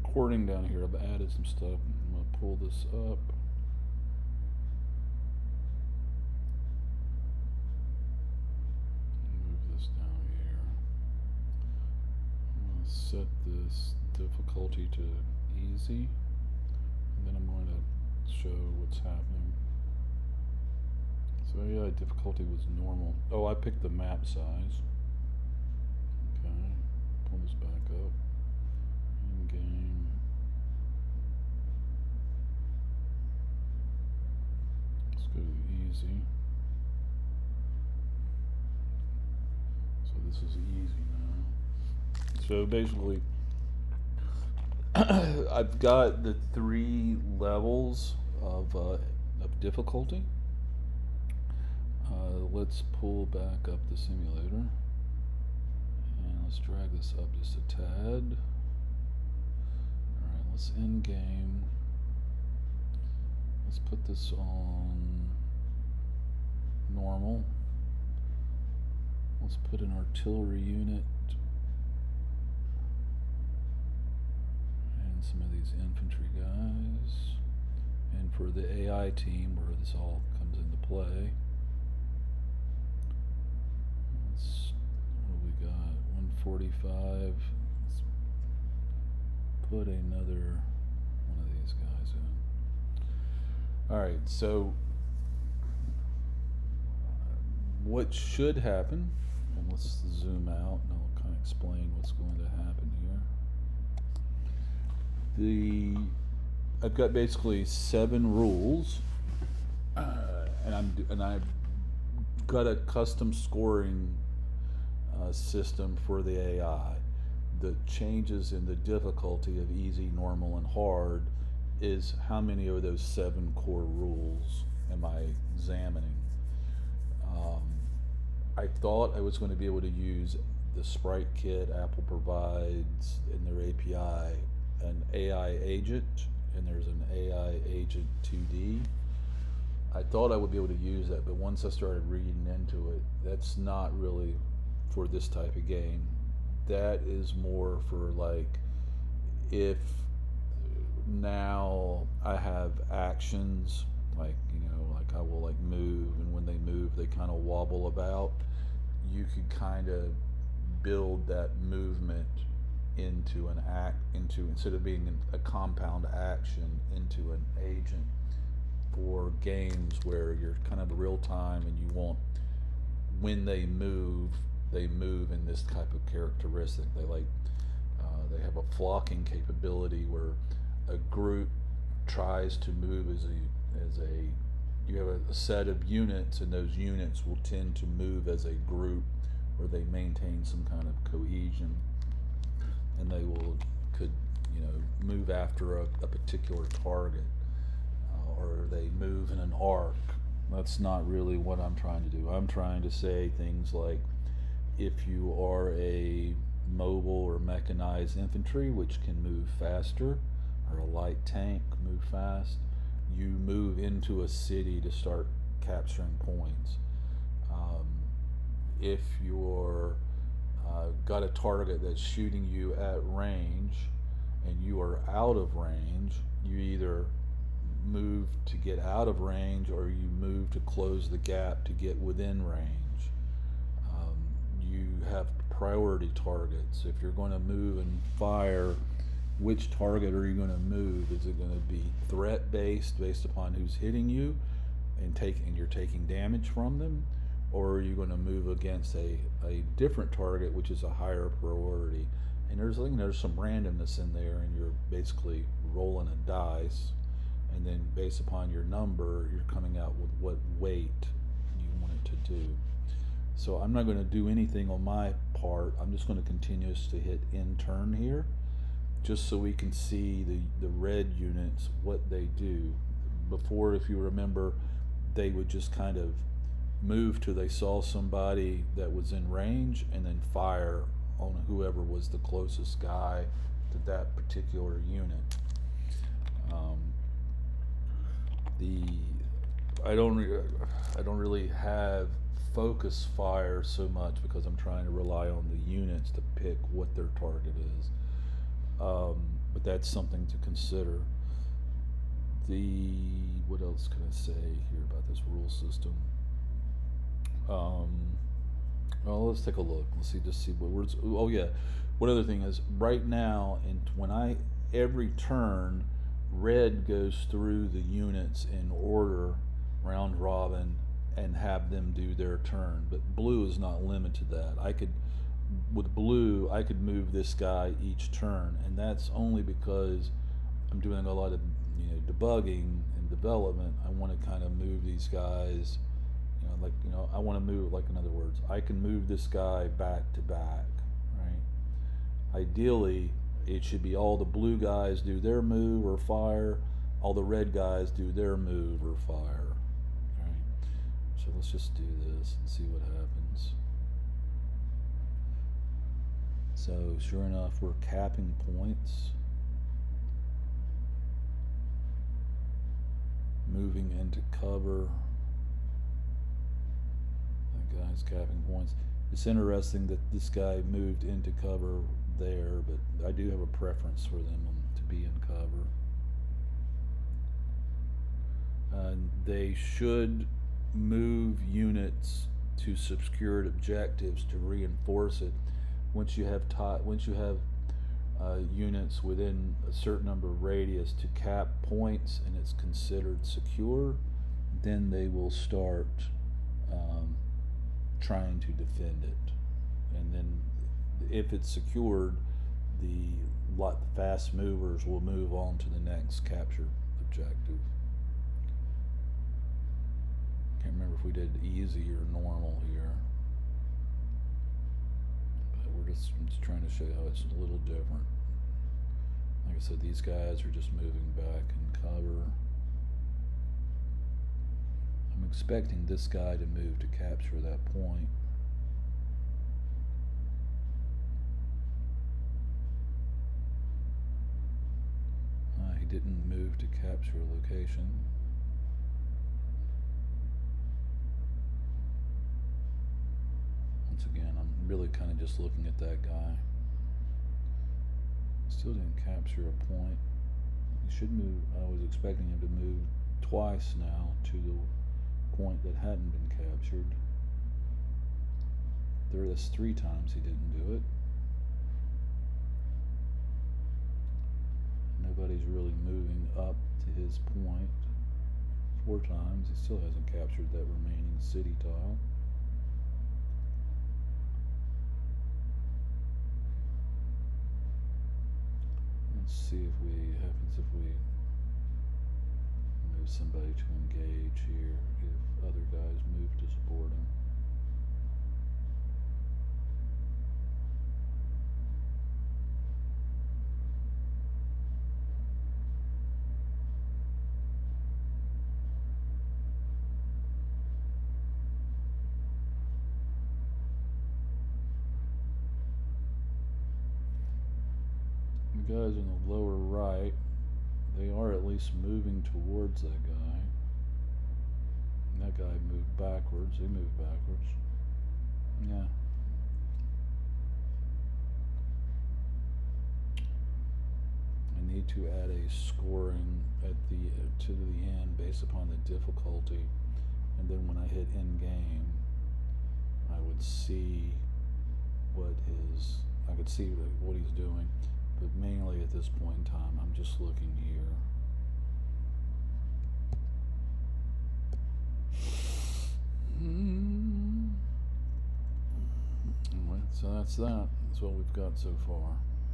recording down here. I've added some stuff. I'm going to pull this up. Move this down here. I'm going to set this difficulty to easy. And then I'm going to show what's happening. So yeah, difficulty was normal. Oh, I picked the map size. Okay, pull this back up. In game. Let's go to easy. So this is easy now. So basically, I've got the 3 levels of difficulty. Let's pull back up the simulator and let's drag this up just a tad. Alright, let's end game. Let's put this on normal. Let's put an artillery unit and some of these infantry guys. And for the AI team, where this all comes into play, what do we got? 145. Let's put another one of these guys in. Alright, so what should happen, and let's zoom out and I'll kind of explain what's going to happen here. I've got basically 7 rules, and I've got a custom scoring system for the AI. The changes in the difficulty of easy, normal, and hard is how many of those 7 core rules am I examining. I thought I was going to be able to use the Sprite Kit Apple provides in their API an AI agent, and there's an AI agent 2D. I thought I would be able to use that, but once I started reading into it, that's not really for this type of game. That is more for like if now I have actions like, like I will like move, and when they move they kind of wobble about. You could kind of build that movement into an instead of being a compound action, into an agent for games where you're kind of real time and you want, when they move in this type of characteristic. They have a flocking capability where a group tries to move as a you have a set of units, and those units will tend to move as a group where they maintain some kind of cohesion, and they could move after a particular target, or they move in an arc. That's not really what I'm trying to do. I'm trying to say things like, if you are a mobile or mechanized infantry, which can move faster, or a light tank, move fast, you move into a city to start capturing points. If you're got a target that's shooting you at range and you are out of range, you either move to get out of range or you move to close the gap to get within range. You have priority targets. If you're going to move and fire, which target are you going to move? Is it going to be threat based upon who's hitting you and you're taking damage from them, or are you going to move against a different target which is a higher priority? And there's some randomness in there, and you're basically rolling a dice, and then based upon your number you're coming out with what weight you want it to do. So I'm not going to do anything on my part. I'm just going to continue to hit in turn here, just so we can see the red units, what they do. Before, if you remember, they would just kind of move till they saw somebody that was in range and then fire on whoever was the closest guy to that particular unit. I don't really have focus fire so much because I'm trying to rely on the units to pick what their target is. But that's something to consider. The what else can I say here about this rule system? Um, well, let's take a look. Let's see, just see what words. Oh yeah, one other thing is right now, and when I every turn, red goes through the units in order, round robin, and have them do their turn. But blue is not limited to that. I could, with blue, I could move this guy each turn, and that's only because I'm doing a lot of debugging and development. I want to kind of move these guys, I want to move, like, in other words, I can move this guy back to back, right? Ideally, it should be all the blue guys do their move or fire, all the red guys do their move or fire, right? So let's just do this and see what happens. So sure enough, we're capping points, moving into cover. That guy's capping points. It's interesting that this guy moved into cover there, but I do have a preference for them to be in cover. They should move units to secured objectives to reinforce it. Once you have units within a certain number of radius to cap points and it's considered secure, then they will start trying to defend it. And then if it's secured, the fast movers will move on to the next capture objective. Can't remember if we did easy or normal here, but I'm just trying to show you how it's a little different. Like I said, these guys are just moving back in cover. I'm expecting this guy to move to capture that point. He didn't move to capture a location. Once again, I'm really kind of just looking at that guy. Still didn't capture a point. He should move. I was expecting him to move twice now to the point that hadn't been captured. That's 3 times he didn't do it. Nobody's really moving up to his point. 4 times. He still hasn't captured that remaining city tile. Let's see if happens if we move somebody to engage here, if other guys move to support him. The guys in the lower right, they are at least moving towards that guy. And that guy moved backwards. They moved backwards. Yeah. I need to add a scoring to the end based upon the difficulty, and then when I hit end game, I would see I could see what he's doing. But mainly at this point in time, I'm just looking here. Anyway, so that's that. That's what we've got so far.